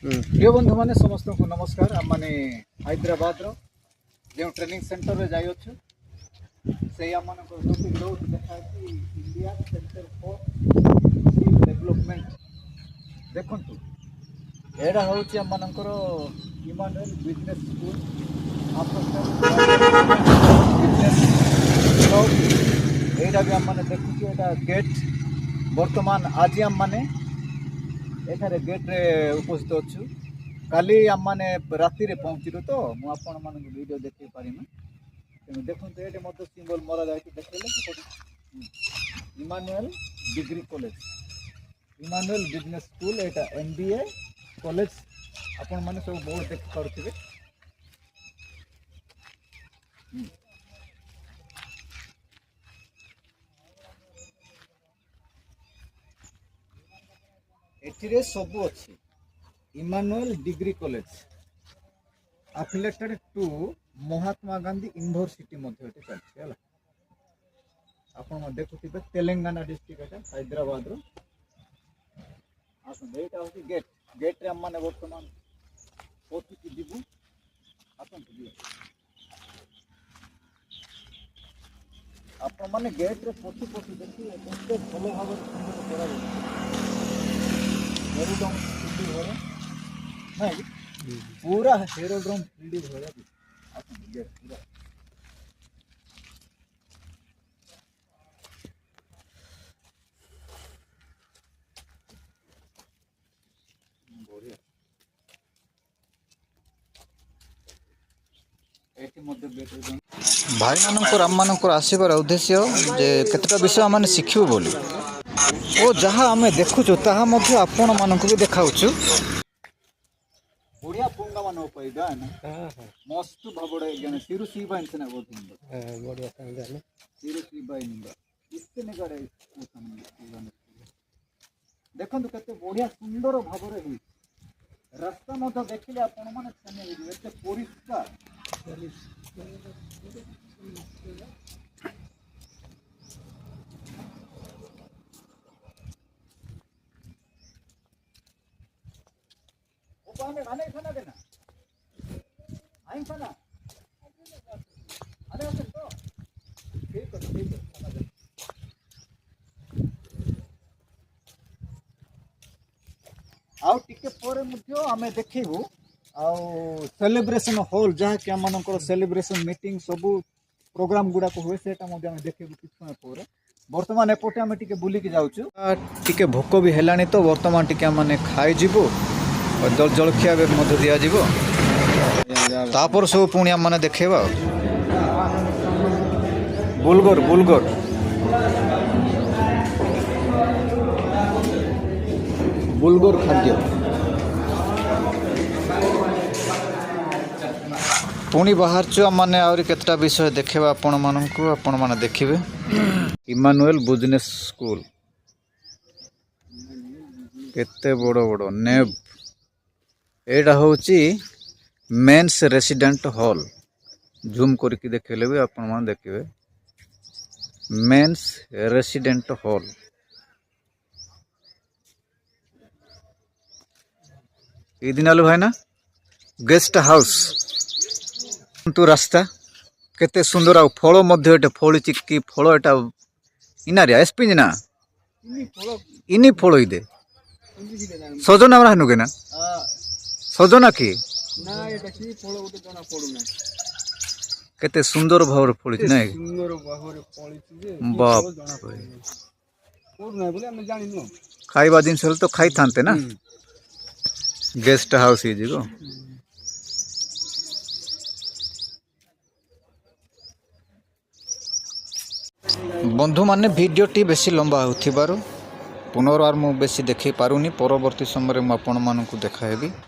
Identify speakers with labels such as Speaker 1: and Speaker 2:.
Speaker 1: प्रिय बंधु मैंने समस्त को नमस्कार। आम मैंने हैदराबाद जो ट्रेनिंग सेंटर में जाइ से आम ग्रोथ देखा इंडिया सेंटर फॉर डेवलपमेंट देखु एटा हूँ आम मानकर इमानुएल बिजनेस स्कूल यहाँ भी आम मैंने देखु एटा गेट बर्तमान आज आम मैंने एठारे गेट रे उपस्थित अच्छु काली आम मैंने राति रे पहुँचलु तो मुझे मान वीडियो देखे पारिनी तेणु देखो ये सिंबल मरा जाए देखे Emmanuel degree college Emmanuel business school एटा MBA कॉलेज आपण माने सब बोर्ड देख पारुथिबे। एथिरे सब अच्छी Emmanuel degree college affiliated to Mahatma Gandhi university मध्य चलती है आप देखुए तेलंगाना डिस्ट्रिक्ट हैदराबाद आसटा हूँ गेट गेट रे आम मैंने बर्तमान पहुँचुकी जीवु आप मैंने गेट रे पशु पशु देखिए भल भाव मेरुदंड 3D घर नहीं पूरा हेरोड्रम 3D घर गेट पूरा भाई मानकर आम मानकर आसबार उद्देश्य जे केतटा विषय आम शिखु बोली ओ जहाँ आम देखुचु ताहा मध्य आपण मानक भी देखाउछु बढ़िया पुंगा मान पाइबा मस्त भाबड़े ज्ञान सिरु सीबाइन से ना बहुत बढ़िया जाने सिरु सीबाइन इतने निगड़े देखंतु केते बढ़िया सुंदर भाबरे ही रास्ता मध्य देखिले आपण माने छाने हे एते परिष्कार आने खाना देना आई खाना अरे तो ठीक है आउ टिके परे मुझे आमे देखिबू आउ सेलिब्रेशन हॉल जहाँ कि आम सेलिब्रेशन मीटिंग सब प्रोग्राम गुड़ाक हुए सेटा मध्य आमे देखिबू किछ समय परे वर्तमान एपटे आमे टिके बुलिक जाउछु टिके भोक भी हेलानी तो वर्तमान टिके आमे खाई जीवो जलखिया मध्य दि जापर सब पुणी आम मैंने देखेबा बुलगर बुलगर बुलगर खाद्य पुणी बाहर चु आम मैंने आहरी केतटा विषय देखेबा आपण मानकु आपण माने देखिबे इमानुएल बिजनेस स्कूल केते बड़ बड़ नेब एटा होची मेंस रेसिडेंट हॉल जूम करके देखेले भी आपण मान देखिबे मेंस रेसिडेंट हॉल ई दिनालु भाई ना गेस्ट हाउस तो रास्ता केते सुंदर आ फल मध्य एटे फल चिक्की फल एटा इनारिया एसपी ना इनी फल इदे सजना हमरा हनु केना सजना की ना एटा की फल उते जना पडुना केते सुंदर भाव फलिछ नै सुंदर भाव फलिछ जे बाप पडुना बोले हम जानि न खाइबा दिन से तो खाई थानते ना गेस्ट हाउस ही जिगो बंधु माने वीडियो टी बेसी लंबा होथिबारो पुनर्बार मु बेसी देखै पारुनी परवर्ती समय में आपण मानकु देखाएबी।